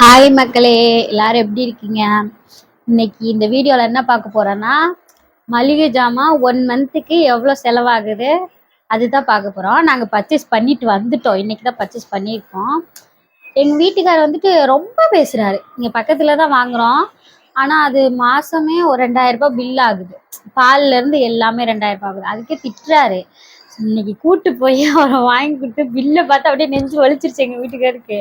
Hi மக்களே, எல்லாரும் எப்படி இருக்கீங்க? இன்னைக்கு இந்த வீடியோவில் என்ன பார்க்க போறோன்னா, மளிகை ஜாமான் 1 மந்த்துக்கு எவ்வளோ செலவாகுது அதுதான் பார்க்க போகிறோம். நாங்கள் பர்ச்சேஸ் பண்ணிட்டு வந்துட்டோம். இன்னைக்கு தான் பர்ச்சேஸ் பண்ணியிருக்கோம். எங்கள் வீட்டுக்காரர் வந்துட்டு ரொம்ப பேசுகிறாரு. இங்கே பக்கத்தில் தான் வாங்குகிறோம். ஆனால் அது மாதமே ஒரு 2000 ரூபாய் பில் ஆகுது. பால்லேருந்து எல்லாமே 2000 ரூபாய் ஆகுது. அதுக்கே திட்டுறாரு. இன்னைக்கு கூட்டு போய் அவரை வாங்கி கொடுத்து பில்லை பார்த்து அப்படியே நெஞ்சு வலிச்சிருச்சு எங்கள் வீட்டுக்காருக்கு.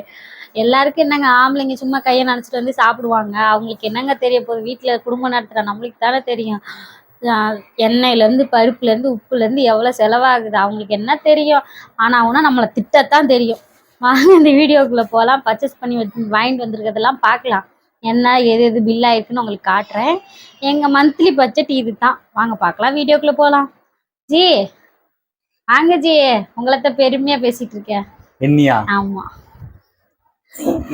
எல்லாருக்கும் என்னங்க, ஆம்பளைங்க சும்மா கையை நினச்சிட்டு வந்து சாப்பிடுவாங்க. அவங்களுக்கு என்னங்க தெரிய போகுது? வீட்டில் குடும்பம் நடத்துகிற நம்மளுக்கு தானே தெரியும். எண்ணெயிலேருந்து பருப்புலேருந்து உப்புலேருந்து எவ்வளோ செலவாகுது அவங்களுக்கு என்ன தெரியும். ஆனால் அவனா நம்மளை திட்டத்தான் தெரியும். வாங்க இந்த வீடியோக்குள்ளே போகலாம். பர்ச்சேஸ் பண்ணி வாங்கிட்டு வந்திருக்கிறதெல்லாம் பார்க்கலாம். என்ன எது எது பில் ஆயிருக்குன்னு உங்களுக்கு காட்டுறேன். எங்கள் மந்த்லி பட்ஜெட் இது தான். வாங்க பார்க்கலாம், வீடியோக்குள்ளே போகலாம். ஜி வாங்க ஜி, உங்களைத்தான் பெருமையாக பேசிகிட்டு இருக்கேன். என்னையா? ஆமாம்.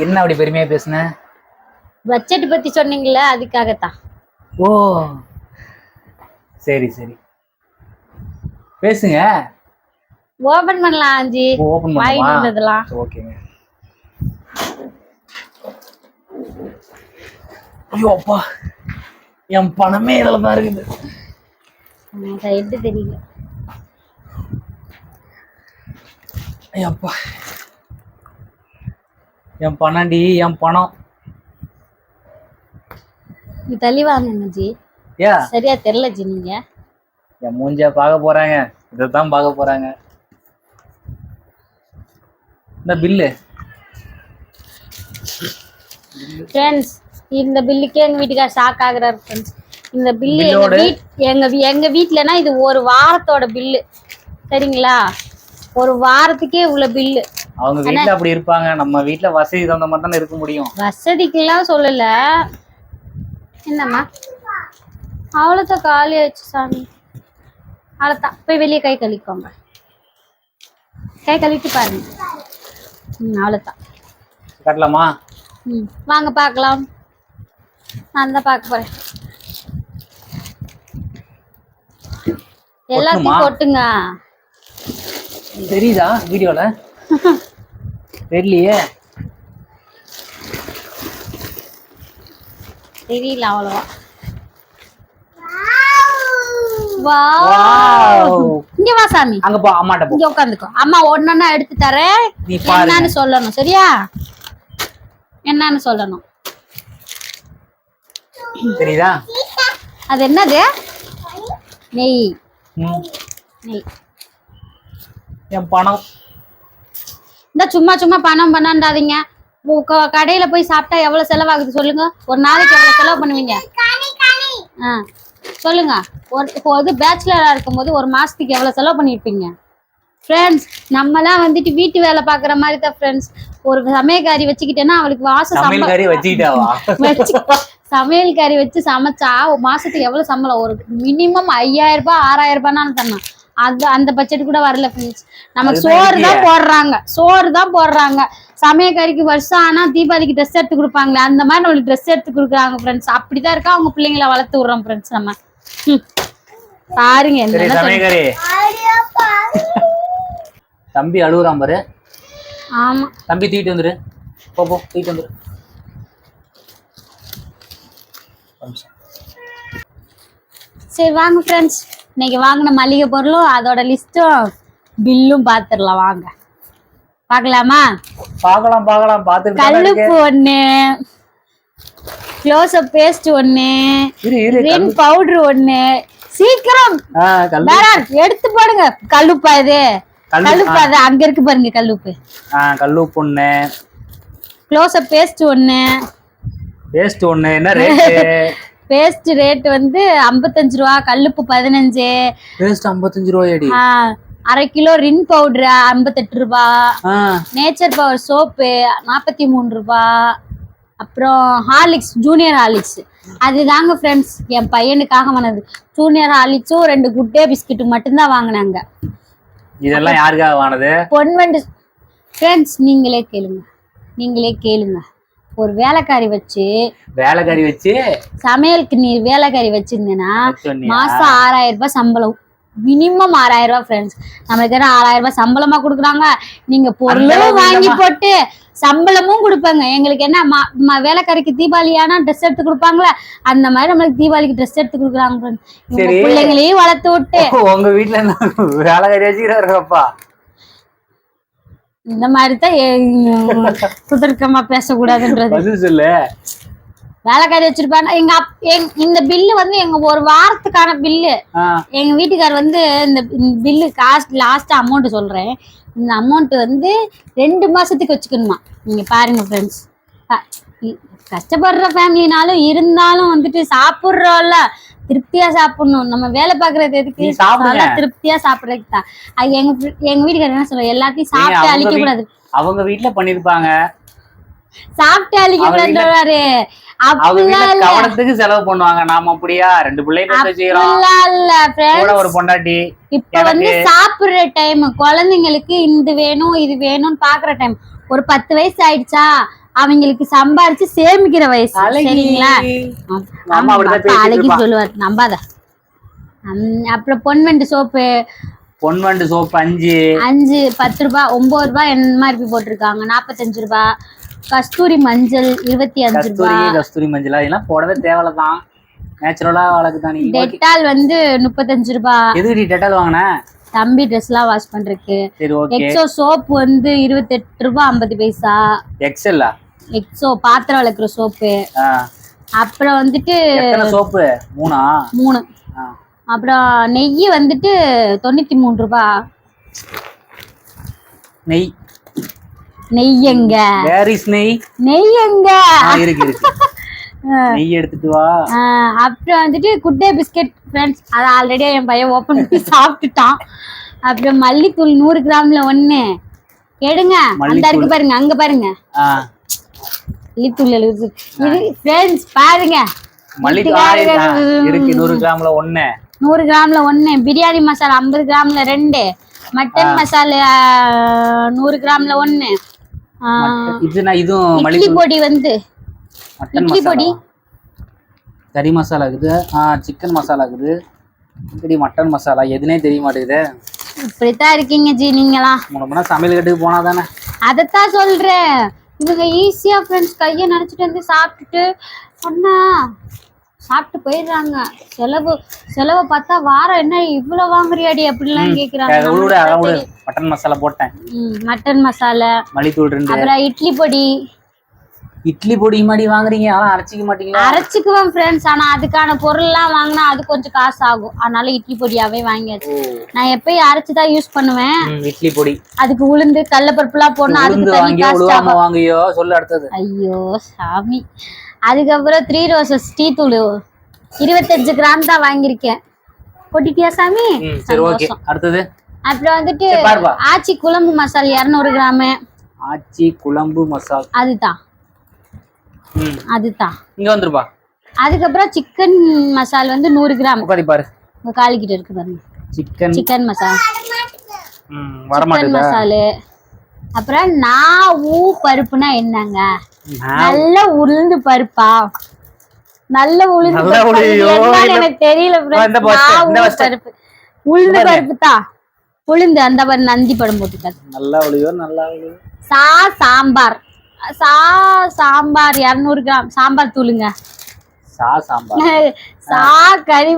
என்ன அப்படி பெருமையா பேசுன? பட்ஜெட் பத்தி சொன்னீங்களே, அதுக்காகத்தான். ஓ சரி சரி, பேசுங்க. ஓபன் பண்ணலாம் ஆஞ்சி. ஓபன் பண்ணலாம். ஓகேங்க. ஐயோ அப்பா, என் பணமே இதுல தான் இருக்குது. எப்படி தெரியல. ஐயப்பா, என் பணம்டி, என் பணம். நீ தள்ளி வாங்க ஜி. சரியா தெரியல ஜி. நீங்க என் மூஞ்ச பார்க்க போறாங்க, இதைத்தான் பார்க்க போறாங்க. இந்த பில்லு ஃப்ரெண்ட்ஸ், இந்த பில்லுக்கே எங்க வீட்டுக்கார ஷாக் ஆகுறாரு ஃப்ரெண்ட்ஸ். இந்த பில்லு எங்க வீட்டுலனா இது ஒரு வாரத்தோட பில்லு. சரிங்களா? ஒரு வாரத்துக்கே இவ்வளவு பில்லு. அவங்க வீட்டுல அப்படி இருப்பாங்க. நம்ம வீட்டுல வசதி தகுந்த மாதிரி தானே இருக்க முடியும். வசதிக்கெல்லாம் சொல்லல. என்னம்மா அவ்வளோதான், காலி ஆயிடுச்சு சாமி. அவ்வளோதான், போய் வெளியே கை கழிக்கோங்க. கை கழிட்டு பாருங்க. அவ்வளோதான். கட்டலாமா? வாங்க பார்க்கலாம். நான் தான் பார்க்க போறேன். எல்லாத்தையும் கொட்டுங்க. தெரியுதா வீடியோல? தெரியலையே. தெரியல அவ்வளவா. இங்க வா சாமி. அங்க போ, அம்மாட்ட போ. இங்க உட்காந்துக்கோ. அம்மா ஒண்ணா எடுத்து தரேன். என்னன்னு சொல்லணும், சரியா? என்னன்னு சொல்லணும். தெரியுதா? அது என்னது? நெய். நெய். என் பணம். இந்த சும்மா சும்மா பணம் பண்ணாண்டாதீங்க. கடையில போய் சாப்பிட்டா எவ்வளவு செலவாகுது சொல்லுங்க. ஒரு நாளைக்கு எவ்வளவு செலவு பண்ணுவீங்க? சொல்லுங்க. ஒரு பேச்சுலரா இருக்கும்போது ஒரு மாசத்துக்கு எவ்வளவு செலவு பண்ணிருப்பீங்க? ஃப்ரெண்ட்ஸ், நம்மலாம் வந்துட்டு வீட்டு வேலை பாக்குற மாதிரி தான் ஃப்ரெண்ட்ஸ். ஒரு சமையல்காரி வச்சுக்கிட்டேன்னா அவளுக்கு சமையல்காரி வச்சு சமைச்சா ஒரு மாசத்துக்கு எவ்வளவு சம்பளம்? ஒரு மினிமம் 5000 ரூபாய் 6000 ரூபாய்னு தரணும். அந்த பட்ஜெட் கூட வரல ஃப்ரெண்ட்ஸ். நமக்கு சோறு தான் போடுறாங்க. சமையல்காரிக்கு வருஷம் ஆனா தீபாவளிக்கு ட்ரெஸ் எடுத்து கொடுப்பாங்களே, அந்த மாதிரி நம்மளுக்கு ட்ரெஸ் எடுத்து கொடுக்குறாங்க ஃப்ரெண்ட்ஸ். அப்படிதான் இருக்கா அவங்க பிள்ளைங்களை வளர்த்து விடுறோம் ஃப்ரெண்ட்ஸ். நம்ம பாருங்க. தம்பி அழுகுறான் பாரு. ஆமா, தம்பி தூக்கிட்டு வந்துரு. போ தூக்கிட்டு வந்துரு. சரி வாங்க ஃப்ரெண்ட்ஸ், இன்னைக்கு வாங்கின மளிகை பொருளும் அதோட லிஸ்ட்டும் பில்லும் பாத்துடலாம். வாங்க பார்க்கலாமா? பார்க்கலாம். பார்த்துட்டு கல்லுப்பு 1, க்ளோஸ்அப் பேஸ்ட் 1, கிரீன் பவுடர் 1. சீக்கிரம் எடுத்து போடுங்க. கல்லுப்பா இது? கல்லுப்பா அது அங்க இருக்கு பாருங்க. கல்லுப்பு. கல்லுப்பு 1, க்ளோஸ்அப் பேஸ்ட் 1. என்ன ரேட்? பேஸ்ட் ரேட் வந்து 55 ரூபா. கல்லுப்பு 15. பேஸ்ட் 55 ரூபாயடி. 1/2 கிலோ ரின் பவுடர் 58 ரூபா. நேச்சர் பவர் சோப்பு 43 ரூபா. அப்புறம் ஹார்லிக்ஸ், ஜூனியர் ஹார்லிக்ஸ். அதுதாங்க ஃப்ரெண்ட்ஸ் என் பையனுக்காக வாங்கினது. ஜூனியர் ஹார்லிக்ஸும் 2 குட் டே பிஸ்கட் மட்டும்தான் வாங்கினாங்க. இதெல்லாம் யாருக்காக வாங்கினது? பொன்வண்டு ஃப்ரெண்ட்ஸ், நீங்களே கேளுங்க. ஒரு வேலைக்காரி வச்சு சமையலுக்கு நீ வேலைக்காரி வச்சிருந்தேன்னா மாசம் 6000 ரூபாய் சம்பளம். மினிமம் 6000 ரூபாய் ஃப்ரெண்ட்ஸ். நம்மளுக்கு 6000 ரூபாய் சம்பளமா கொடுக்குறாங்க. நீங்க பொருளும் வாங்கி போட்டு சம்பளமும் கொடுப்பாங்க. எங்களுக்கு என்ன வேலைக்காரிக்கு தீபாவளியானா ட்ரெஸ் எடுத்து கொடுப்பாங்களா, அந்த மாதிரி நம்மளுக்கு தீபாவளிக்கு ட்ரெஸ் எடுத்து கொடுக்குறாங்க ஃப்ரெண்ட்ஸ். பிள்ளைங்களையும் வளர்த்து விட்டு உங்க வீட்டுல வேலைக்காரி வச்சுக்கிறாருப்பா. இந்த மாதிரிதான் சுதர்க்கமா பேசக்கூடாதுன்றது சொல்லு. வேலைக்காரி வச்சிருப்பாங்க. இந்த பில்லு வந்து எங்க ஒரு வாரத்துக்கான பில்லு. எங்க வீட்டுக்கார் வந்து இந்த பில்லு லாஸ்ட் அமௌண்ட் சொல்றேன். இந்த அமௌண்ட் வந்து 2 மாசத்துக்கு வச்சுக்கணுமா. நீங்க பாருங்க ஃப்ரெண்ட்ஸ், கஷ்டப்படுற ஃபேமிலினாலும் இருந்தாலும் வந்துட்டு சாப்பிடுறோம்ல, திருப்தியா சாப்பிடணும். நம்ம வேலை பாக்குறது எதுக்கு? திருப்தியா சாப்பிடறதுக்கு தான். அது எங்க வீட்டுக்காரர் என்ன சொல்ற, எல்லாத்தையும் சாப்பிட்டு அழிக்க கூடாது. அவங்க வீட்டுல பண்ணிருப்பாங்க, சாப்பிட்டு அழிக்க கூடாது. கவனத்துக்கு செலவு பண்ணுவாங்க. நாம அப்படியா 2 பிள்ளைங்க ஒரு பொண்டாட்டி. இப்ப வந்து சாப்பிடுற டைம், குழந்தைங்களுக்கு இது வேணும் இது வேணும்னு பாக்குற டைம். ஒரு 10 வயசு ஆயிடுச்சா, அவங்களுக்கு சம்பாரிச்சு சேமிக்கிற வயசு. சரிங்களா? அழகி சொல்லுவார், நம்பாத. அப்புறம் பொன்வெண்டு சோப்பு 5 10 ரூபாய், 9 ரூபாய் எம்ஆர்பி போட்டிருக்காங்க. 45 ரூபாய். கஸ்தூரி மஞ்சள் 25 ரூபாய். கஸ்தூரி மஞ்சள் அதெல்லாம் போடவே தேவையில்லதான், நேச்சுரலா வளர்க்குதான். டெட்டால் வந்து 35 ரூபாய். எதுக்கு டெட்டால் வாங்கின? தம்பி ட்ரெஸ் எல்லாம் வாஷ் பண்றதுக்கு. எக்ஸோ சோப் வந்து 28 ரூபாய் 50 பைசா. எக்ஸோ பாத்திரம் விளக்குற சோப்பு. அப்புறம் வந்துட்டு சோப்பு 3. அப்புறம் நெய் வந்துட்டு 93 ரூபாய். நெய் எங்க? நெய் எங்க இருக்கு? நெய் எடுத்துட்டு வா. அப்புறம் வந்துட்டு குட் டே பிஸ்கெட் ஃப்ரெண்ட்ஸ், அது ஆல்ரெடி என் பையன் ஓபன் பண்ணி சாப்பிட்டுட்டான். அப்புறம் மல்லித்தூள் 100 கிராம்ல 1 எடுங்க. அந்த இருக்கு பாருங்க, அங்க பாருங்க மல்லித்தூள் இது ஃப்ரெண்ட்ஸ் பாருங்க. இருக்கு 100 கிராம்ல 1. 100 கிராம்ல 1. பிரியாணி மசாலா 50 கிராம்ல 2. மட்டன் மசாலா 100 கிராம்ல 1. இட்லி பொடி வந்து இட்லி பொடி. கறி மசாலா இருக்குது, சிக்கன் மசாலா இருக்குது, இப்படி மட்டன் மசாலா எதுனே தெரிய மாட்டேங்குது. இப்படித்தான் இருக்கீங்க ஜி நீங்களாம். சமையல் கட்டுக்கு போனா தானே. அதத்தான் சொல்றேன். இவங்க ஈஸியா ஃப்ரெண்ட்ஸ் கையை நினைச்சிட்டு வந்து சாப்பிட்டுட்டு சொன்னா சாப்பிட்டு போயிடுறாங்க. செலவை பார்த்தா வாரம் என்ன இவ்வளவு வாங்குறியாடி அப்படிலாம் கேக்குறாங்க. மட்டன் மசாலா போட்டேன், மட்டன் மசாலா, மல்லித்தூள் 2. அப்புறம் இட்லி பொடி மாதிரி வாங்குறீங்க, ஆனா அரைச்சிக்க மாட்டீங்க. அரைச்சிக்குவேன் ஃப்ரெண்ட்ஸ், ஆனா அதுக்கான பொருள் எல்லாம் வாங்கினா அது கொஞ்சம் காசு ஆகும். அதனால இட்லி பொடியாவே வாங்கியாச்சு. நான் எப்பயும் அரைச்சுதான் யூஸ் பண்ணுவேன் இட்லி பொடி. அதுக்கு உளுந்து கடலைப்பருப்பு எல்லாம் போடணும், அதுக்கு தனி காசு வாங்கியோ சொல்லு. அடுத்தது ஐயோ சாமி. அதுக்கப்புறம் 3 ரோசஸ் டீ தூள் 25 கிராம் தான் வாங்கியிருக்கேன். போட்டிட்டியா சாமி? அடுத்தது அப்புறம் வந்துட்டு ஆச்சி குழம்பு மசாலா 200 கிராம். ஆச்சி குழம்பு மசாலா அதுதான் இங்க வந்துருப்பா. அதுக்கப்புறம் சிக்கன் மசாலா வந்து 100 கிராம். பாரு உங்க காலிக்கிட்ட இருக்கு பாருங்க, சிக்கன் மசாலா. மசாலா. அப்புறம் பருப்புனா என்னங்க? நல்ல உளுந்து பருப்பா? நல்ல உளுந்து எனக்கு தெரியல. பருப்பு உளுந்து பருப்பு தான். உளுந்து அந்த மாதிரி நந்தி படம் போட்டுக்காது. சாம்பார் 200 கிராம். சாம்பார் தூளுங்க. கறி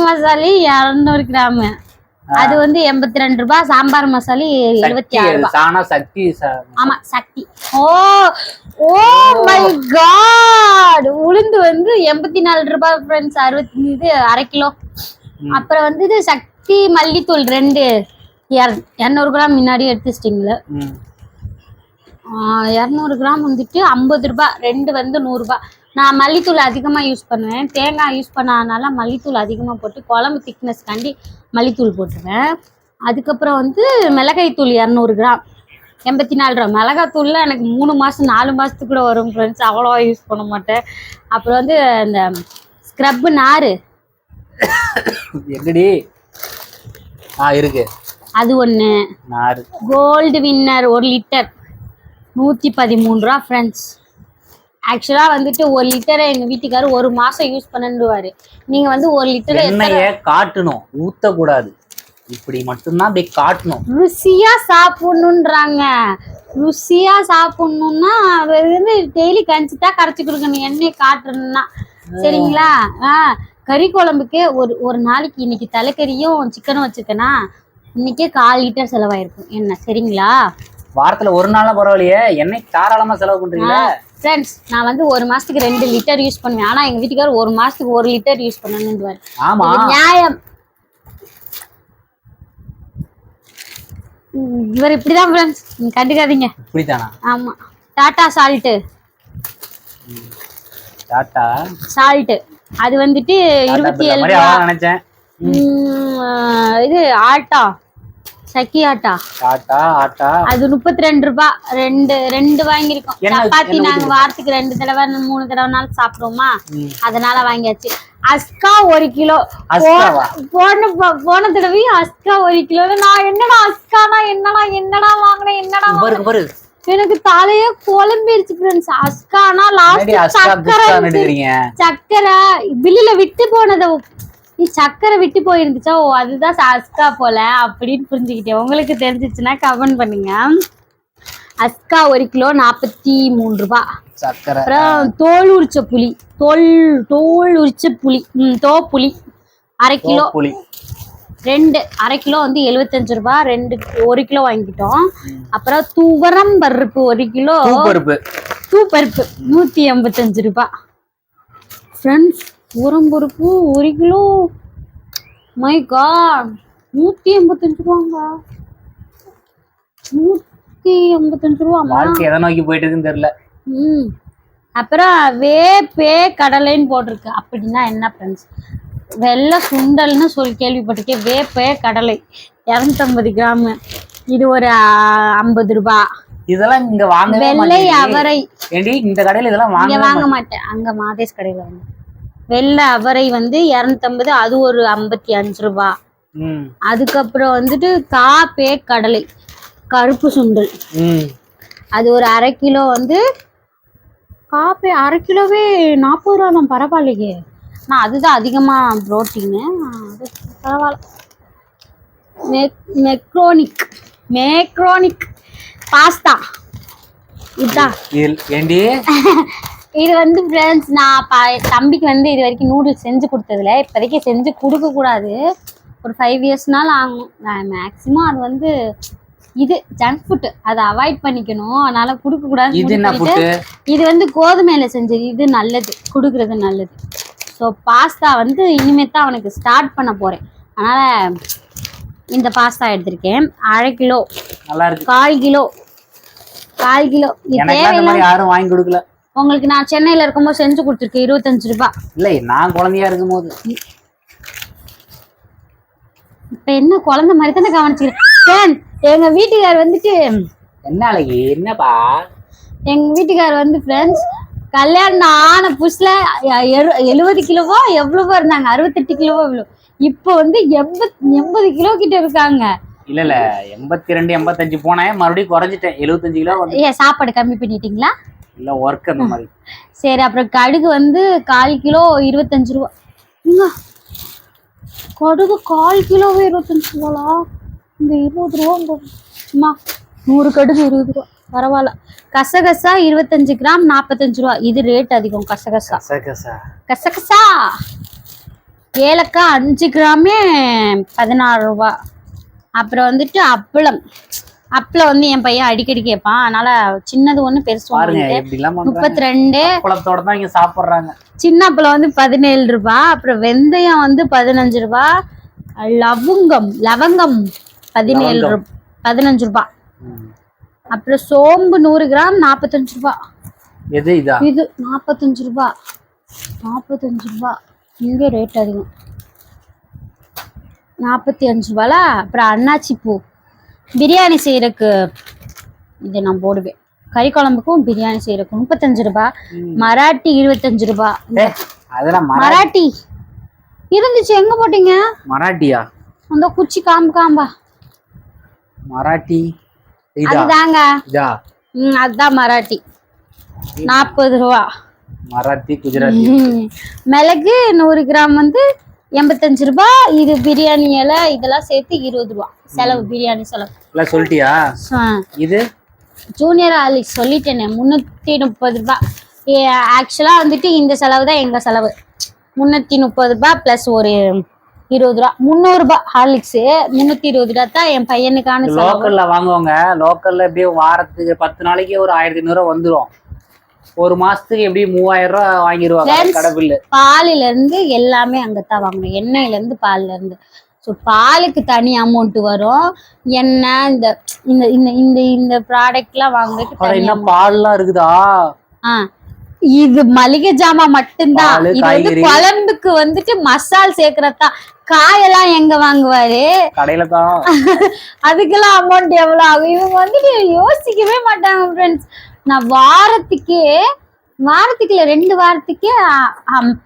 மசாலா 200 கிராம். அது வந்து 82 ரூபாய். சாம்பார் மசாலா 76 ரூபாய். ஆமா சக்தி. Oh my God. உளுந்து வந்து 84 ரூபாய் ஃப்ரெண்ட்ஸ். 1/2 கிலோ. அப்புறம் வந்து சக்தி மல்லித்தூள் 2 200 கிராம் முன்னாடி எடுத்து வச்சிட்டீங்களா? 200 கிராம் வந்துட்டு 50 ரூபாய். 2 வந்து 100 ரூபாய். நான் மல்லித்தூள் அதிகமா யூஸ் பண்ணுவேன். தேங்காய் யூஸ் பண்ணாதனால மல்லித்தூள் அதிகமா போட்டு குழம்பு திக்னஸ் காண்டி மல்லித்தூள் போட்டுருவேன். அதுக்கப்புறம் வந்து மிளகாய் தூள் 200 கிராம் 84 ரூபா. மிளகாய் தூள்ல எனக்கு 3 மாசம் 4 மாசத்துக்கு கூட வரும் ஃப்ரெண்ட்ஸ். அவ்வளோவா யூஸ் பண்ண மாட்டேன். அப்புறம் வந்து இந்த ஸ்க்ரப் நாரு இருக்கு, அது 1. கோல்டு வின்னர் 1 லிட்டர் 113 ரூபா ஃப்ரெண்ட்ஸ். ஆக்சுவலா வந்துட்டு 1 லிட்டரை எங்க வீட்டுக்காரர் 1 மாசம் யூஸ் பண்ணுவாரு. நீங்க வந்து 1 லிட்டர் எண்ணெய காட்டணும், ஊத்தக்கூடாது. இப்படி மட்டும்தான் அப்படியே காட்டணும். ருசியா சாப்பிடணுன்றாங்க. ருசியா சாப்பிடணும்னா அது வந்து டெய்லி கஞ்சிட்டா கரைச்சி கொடுக்கணும், எண்ணெய் காட்டணும்னா. சரிங்களா? கறி குழம்புக்கு ஒரு நாளைக்கு இன்னைக்கு தலைக்கறியும் சிக்கனும் வச்சுக்கனா இன்னைக்கே 1/4 லிட்டர் செலவாயிருக்கும் எண்ணெய். சரிங்களா? வாரத்துல ஒரு நாளா பரவாயில்லையே, எண்ணெய் தாராளமா செலவு பண்றீங்களா? ஃப்ரெண்ட்ஸ், நான் வந்து 1 மாசத்துக்கு 2 லிட்டர் யூஸ் பண்ணுவேன். ஆனா எங்க வீட்டுக்காரர் 1 மாசத்துக்கு 1 லிட்டர் யூஸ் பண்ணணும்னு. ஆமா, நியாயம். இவர் இப்படிதான் ஃப்ரெண்ட்ஸ், நீங்க கண்டுக்காதீங்க. இப்படிதானா? ஆமா. டாடா சால்ட், டாடா சால்ட் அது வந்துட்டு 27 ரூபா. நினைச்சேன். இது ஆட்டா, சக்கி ஆட்டா, டாடா ஆட்டா அது 32 ரூபா. ரெண்டு வாங்கியிருக்கோம். சப்பாத்தி நாங்க வாரத்துக்கு 2 தடவை 3 தடவைனாலும் சாப்பிடுவோமா, அதனால வாங்கியாச்சு. அஸ்கா 1 கிலோ. போன தடவையும் அஸ்கா 1 கிலோ. நான் என்னடா அஸ்கானா என்னடா வாங்கினேன், என்னடா எனக்கு தலையே குழம்பிருச்சு ஃப்ரெண்ட்ஸ். அஸ்கானா லாஸ்ட் சக்கரை பில்லுல விட்டு போனதை சக்கரை விட்டு போயிருந்துச்சா, ஓ அதுதான் அஸ்கா போல அப்படின்னு புரிஞ்சுக்கிட்டேன். உங்களுக்கு தெரிஞ்சிச்சுன்னா கமெண்ட் பண்ணுங்க. அஸ்கா 1 கிலோ 43 ரூபா. அப்புறம் தோல் உரிச்ச புளி, தோல் உரிச்ச புளி, புளி 1/2 கிலோ. 1/2 கிலோ வந்து 75 ரூபா. 1 கிலோ வாங்கிட்டோம். அப்புறம் துவரம் பருப்பு 1 கிலோ. தூப்பருப்பு 185 ரூபா. ஃப்ரெண்ட்ஸ், துவரம் பருப்பு 1 கிலோ, மை காட், 185 ரூபாங்க. 185 ரூபா. எதை நோக்கி போயிட்டு இருக்குன்னு தெரியல. அப்புறம் வேப்பே கடலைன்னு போட்டிருக்கு. அப்படின்னா என்ன ஃப்ரெண்ட்ஸ்? வெள்ளை சுண்டல்னு சொல்லி கேள்விப்பட்டிருக்கேன். வேப்பே கடலை 250 கிராம், இது ஒரு 50 ரூபா. இதெல்லாம் இங்க வாங்க. வெள்ளை அவரை இந்த கடையில இதெல்லாம் வாங்க மாட்டேன். அங்க மாதேஷ் கடையில வாங்க. வெள்ளை அவரை வந்து 250, அது ஒரு 55 ரூபா. அதுக்கப்புறம் வந்துட்டு காப்பே கடலை கருப்பு சுண்டல், அது ஒரு 1/2 கிலோ. வந்து காப்பே 1/2 கிலோவே 40 ரூபா தான். பரவாயில்லையே, நான் அதுதான் அதிகமா புரோட்டீனு, அது பரவாயில்ல. மேக்ரோனிக் பாஸ்தா இதுதான். இது வந்து ஃப்ரெண்ட்ஸ், நான் தம்பிக்கு வந்து இது வரைக்கும் நூடுல்ஸ் செஞ்சு கொடுத்ததில்ல. இப்போதைக்கு செஞ்சு கொடுக்க கூடாது, ஒரு 5 இயர்ஸ்னால ஆகும். மேக்சிமம் அது வந்து இது ஜங்க் ஃபுட், அதை அவாய்ட் பண்ணிக்கணும், அதனால கொடுக்க கூடாது. இது வந்து கோதுமையில செஞ்சது, இது நல்லது, கொடுக்கறது நல்லது. ஸோ பாஸ்தா வந்து இனிமேல் தான் அவனுக்கு ஸ்டார்ட் பண்ண போறேன். அதனால இந்த பாஸ்தா எடுத்திருக்கேன். 1/2 கிலோ. நல்லா இருக்கு. 1/4 கிலோ. யாரும் வாங்கி கொடுக்கல. உங்களுக்கு நான் சென்னையில இருக்கும்போது செஞ்சு கொடுத்துருக்கேன், 25 ரூபா. இல்லை, நான் குழந்தையா இருக்கும் போது. இப்ப என்ன குழந்தை மாதிரி தானே கவனிச்சுக்கிறேன். எங்க வீட்டுக்கார் வந்துட்டு என்ன அழகி, என்னப்பா, எங்க வீட்டுக்கார் வந்து ஃப்ரெண்ட்ஸ் கல்யாணம் ஆன புதுசுல 70 கிலோவோ எவ்வளவோ இருந்தாங்க, 68 கிலோவோ இவ்வளோ. இப்போ வந்து 80 கிலோ கிட்ட இருக்காங்க. இல்ல 82 85 போனேன், மறுபடியும் குறைஞ்சிட்டேன். 75 கிலோ வந்து. சாப்பாடு கம்மி பண்ணிட்டீங்களா? இல்ல ஒர்க் அந்த மாதிரி. சரி. அப்புறம் கடுகு வந்து 1/4 கிலோ 25 ரூபா. கடுகு 1/4 கிலோவே 25 ரூபாலா? இந்த 20 ரூபா சும்மா 100 கடுகு 20 ரூபா, பரவாயில்ல. கசகசா 25 கிராம் 45 ரூபா. இது ரேட் அதிகம். கசகசா. ஏலக்காய் 5 கிராமே 16 ரூபா. அப்புறம் வந்துட்டு அப்பளம் வந்து என் பையன் அடிக்கடி கேட்பான், அதனால சின்னது ஒண்ணு பெருசு 32. சாப்பிடுறாங்க. சின்ன அப்பளம் வந்து 17 ரூபா. அப்புறம் வெந்தயம் வந்து 15 ரூபா. லவங்கம் 15 ரூபா. அப்புறம் சோம்பு 100 கிராம் 45 ரூபா. இது 45 ரூபா. 45 ரூபா. இங்க ரேட் அதிகம், 45 ரூபால. அப்புறம் அன்னாச்சி பூ பிரியாணி செய்யறதுக்கு இதை நான் போடுவேன். கறி குழம்புக்கும் பிரியாணி செய்யறதுக்கு 35 ரூபா. மராட்டி 25 ரூபா. மராட்டி இருந்துச்சு, எங்க போட்டீங்க? மராட்டியா? அந்த குச்சி காம்பா மராட்டி அதுதாங்க. அதுதான் மராட்டி. 40 ரூபா. மராத்தி குஜராத்தி. மிளகு 100 கிராம் வந்து 85 ரூபா. இது பிரியாணி இலை இதெல்லாம் சேர்த்து 20 ரூபா செலவு, பிரியாணி செலவு. எல்லாம் சொல்லிட்டியா? இது ஜூனியர் ஹார்லிக்ஸ் சொல்லிட்டேனே 330 ரூபா. ஆக்சுவலா வந்துட்டு இந்த செலவு தான் எங்க செலவு. 330 ரூபா பிளஸ் ஒரு 20 ரூபா, 300 ரூபாய். ஹார்லிக்ஸ் 320 ரூபா தான் என் பையனுக்கான செலவு. லோக்கல்ல வாங்குவாங்க. லோக்கல்ல எப்படியும் வாரத்துக்கு 10 நாளைக்கு ஒரு 1500 ரூபா வந்துடும். ஒரு மாசத்துக்கு எப்படி 3000 ரூபா வாங்கிடுவாங்க கடவுள். பாலில இருந்து எல்லாமே அங்கத்தான் வாங்கணும், எண்ணெயில இருந்து பால்ல இருந்து. ஸோ பாலுக்கு தனி அமௌண்ட் வரும். எண்ணெய் இந்த இந்த இந்த இந்த இந்த ப்ராடக்ட்லாம் வாங்குறதுக்கு இன்னும் பால்லாம் இருக்குதா? இது மளிகை ஜாமான் மட்டும்தான். இது வந்து குழம்புக்கு வந்துட்டு மசால் சேர்க்கறதா. காயெல்லாம் எங்க வாங்குவாரு? கடையில தான். அதுக்கெல்லாம் அமௌண்ட் எவ்வளவு ஆகும்? இவங்க வந்துட்டு யோசிக்கவே மாட்டாங்க ஃப்ரெண்ட்ஸ். நான் வாரத்துக்கு இல்ல 2 வாரத்துக்கே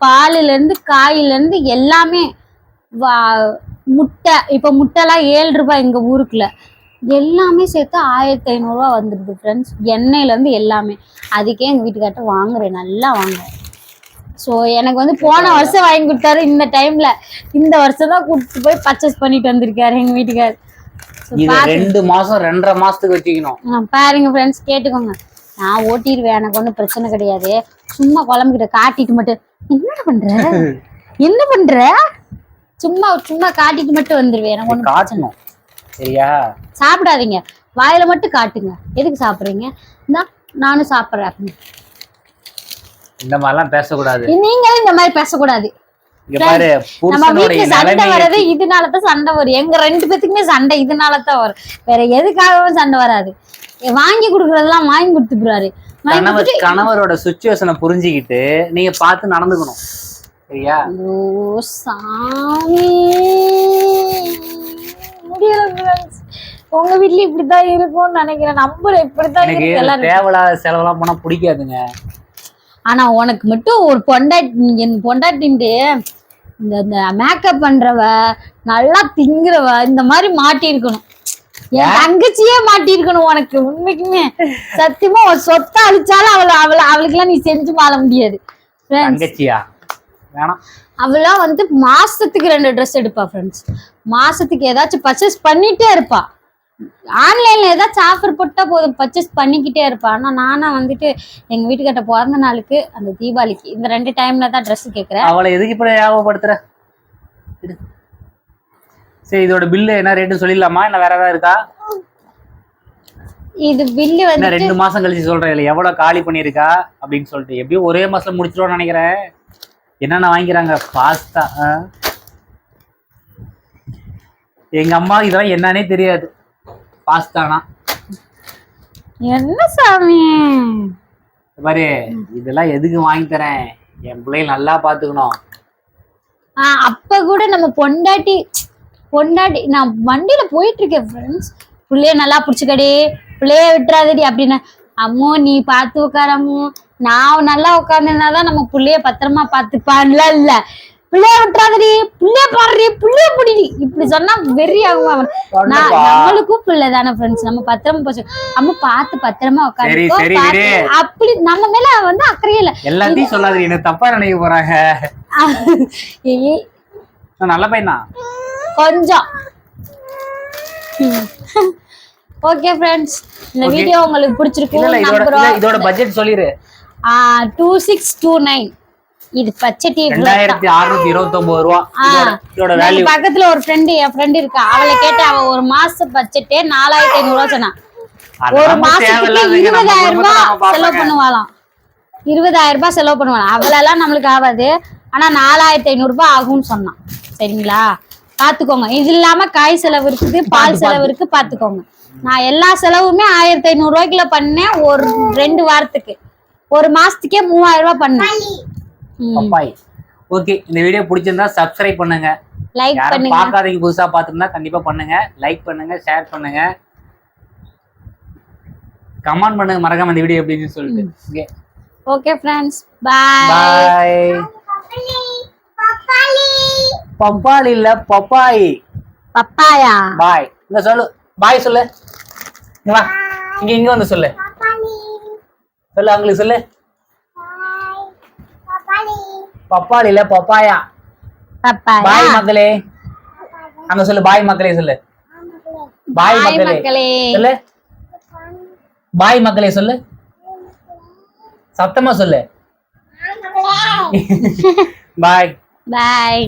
பாலுல இருந்து காயில இருந்து எல்லாமே. முட்டை, இப்ப முட்டைலாம் 7 ரூபாய் எங்க ஊருக்குள்ள. எல்லாமே சேர்த்து 1500 ரூபா வந்துருது ஃப்ரெண்ட்ஸ், எண்ணெயில இருந்து எல்லாமே. அதுக்கே எங்க வீட்டுக்கார்ட்ட வாங்குறேன், நல்லா வாங்குறேன். ஸோ எனக்கு வந்து போன வருஷம் வாங்கி கொடுத்தாரு. இந்த டைம்ல இந்த வருஷம் தான் கூட்டிட்டு போய் பர்ச்சேஸ் பண்ணிட்டு வந்திருக்காரு எங்க வீட்டுக்காரு. 2 மாசம் 2.5 மாசத்துக்கு வச்சுக்கணும். பாருங்க ஃப்ரெண்ட்ஸ், கேட்டுக்கோங்க. நான் ஓட்டிடுவேன், எனக்கு ஒன்றும் பிரச்சனை கிடையாது. சும்மா குழம்புகிட்ட காட்டிட்டு மட்டும் என்ன பண்ற சும்மா சும்மா காட்டிட்டு மட்டும் வந்துருவேன். எனக்கு ஒன்றும் காட்டணும் சரியா? சாப்பிடாதீங்க, வாயில மட்டும் காட்டுங்க. எதுக்கு சாப்பிடுறீங்க? நானும் சாப்பிடுறேன். இந்த மாதிரிலாம் பேசக்கூடாது. நீங்களும் இந்த மாதிரி பேசக்கூடாது. நம்ம வீட்டுல சண்டை வர்றது இதனாலதான் சண்டை வரும். எங்க 2 பேத்துக்குமே சண்டை இதனாலதான் வரும், வேற எதுக்காகவும் சண்டை வராது. வாங்கி கொடுக்கறதெல்லாம் வாங்கி கொடுத்துக்கிறாரு. கணவரோட சுச்சுவேஷனை புரிஞ்சுக்கிட்டு நீங்க பார்த்து நடந்துக்கணும் சரியா? ஓ சாமி, முடியல. உங்க வீட்ல இப்படிதான் இருக்கும்னு நினைக்கிறேன், நம்புறேன். இப்படிதான் இருக்கு. தேவையில்லாத செலவெல்லாம் போனா பிடிக்காதுங்க. ஆனா உனக்கு மட்டும் ஒரு பொண்டாட்டின்ட்டு இந்த மேக்கப் பண்றவ, நல்லா திங்குறவ, இந்த மாதிரி மாட்டிருக்கணும். என் தங்கச்சியே மாட்டிருக்கணும் உனக்கு. உண்மைக்குமே சத்தியமா ஒரு சொத்தை அழிச்சாலும் அவளுக்கு எல்லாம் நீ செஞ்சு மாற முடியாது. அவளாம் வந்து மாசத்துக்கு 2 ட்ரெஸ் எடுப்பா ஃப்ரெண்ட்ஸ். மாசத்துக்கு ஏதாச்சும் பர்ச்சேஸ் பண்ணிட்டே இருப்பா. ஆன்லைன்ல ஏதாச்சும் ஆஃபர் போட்டா போதும் பர்ச்சேஸ் பண்ணிக்கிட்டே இருப்பா. ஆனா நானா வந்துட்டு எங்க வீட்டுக்கிட்ட பிறந்த நாளுக்கு, அந்த தீபாவளிக்கு, இந்த 2 டைம்ல தான் ட்ரெஸ் கேக்குறேன். அவளை எதுக்கு இப்ப ஞாபகப்படுத்துற? சரி, இதோட பில்லு என்ன ரேட்டு சொல்லிடலாமா? என்ன வேற ஏதாவது இருக்கா? இது பில்லு வந்து 2 மாசம் கழிச்சு சொல்றேன். இல்ல எவ்வளவு காலி பண்ணிருக்கா அப்படின்னு சொல்லிட்டு எப்படியும் ஒரே மாசம் முடிச்சிருவோம்னு நினைக்கிறேன். என்னென்ன வாங்கிக்கிறாங்க? பாஸ்தா. எங்க அம்மா இதெல்லாம் என்னன்னே தெரியாது. பாஸ்தானா என்ன சாமி பாரு, இதெல்லாம் எதுக்கு வாங்கி தரேன்? என் பிள்ளைங்க நல்லா பாத்துக்கணும். அப்ப கூட நம்ம பொண்டாட்டி நான் வண்டியில போயிட்டு இருக்கேன் ஃப்ரெண்ட்ஸ், பிள்ளைய நல்லா புடிச்சுக்கடி, பிள்ளைய விட்டுறாதடி அப்படின்னு. அம்மோ நீ பார்த்து உட்காரம்மோ, நான் நல்லா உட்காந்துனாதான் நம்ம பிள்ளைய பத்திரமா பாத்துப்பான்ல. இல்ல பிள்ளைய விட்டுறாதடி, பிள்ளைய பாடுறி, பிள்ளைய பிடிடி இப்படி சொன்னா வெறி ஆகும். நம்மளுக்கும் பிள்ளை தானே ஃப்ரெண்ட்ஸ், நம்ம பத்திரமா போச்சு. அம்மா பார்த்து பத்திரமா உட்காந்து அப்படி நம்ம மேல வந்து அக்கறையே இல்ல. எல்லாத்தையும் சொல்லாதீங்க, என்ன தப்பா நினைக்க போறாங்க. நல்ல பையனா கொஞ்சம். ஓகே ஃப்ரெண்ட்ஸ், இந்த வீடியோ உங்களுக்கு பிடிச்சிருக்கும். இதோட பட்ஜெட் சொல்லிரு. 2629. இது பட்ஜெட் 2629 ரூபா. இதோட வேல்யூ. பக்கத்துல ஒரு என் ஃப்ரெண்ட் இருக்கா, அவளை கேட்டு அவ ஒரு மாச பட்ஜெட்டே 4500 ரூபா சொன்னா. ஒரு மாசத்துக்கு 20000 ரூபாய் செலவு பண்ணுவாளாம். 20000 ரூபாய் செலவு பண்ணுவாளாம். அவளெல்லாம் நம்மளுக்கு ஆகாது. ஆனா 4500 ரூபாய் ஆகும்னு சொன்னான். சரிங்களா, பாத்துக்கோங்க. இது இல்லாம காய் செலவு இருக்குது, பால் செலவு இருக்கு, பாத்துக்கோங்க. நான் எல்லா செலவுமே 1500 ரூபாய்க்குள்ள பண்ணேன். ஒரு 2 வாரத்துக்கு, ஒரு மாசத்துக்கே 3000 ரூபாய் பண்ணேன். ஓகே, இந்த வீடியோ பிடிச்சிருந்தா சப்ஸ்கிரைப் பண்ணுங்க, லைக் பண்ணுங்க. பார்க்காதீங்க, புதுசா பாத்துருந்தா கண்டிப்பா பண்ணுங்க, லைக் பண்ணுங்க, ஷேர் பண்ணுங்க, கமெண்ட் பண்ணுங்க மறக்காம இந்த வீடியோ எப்படின்னு சொல்லிட்டு. Okay okay friends, bye bye. பப்பாளி இல்ல பப்பாய். பப்பாயா? பாய். இங்க சொல்லு, பாய் சொல்லு. இங்க வா, இங்க வந்து சொல்லு. சொல்லு அவங்களுக்கு சொல்லு. பப்பாளி இல்ல பப்பாயா. பப்பாயா. பாய் மக்களே. அங்க சொல்லு பாய் மக்களே சொல்லு. பாய் மக்களே சொல்லு. பாய் மக்களே சொல்லு. சத்தமா சொல்லு. பாய். பாய்.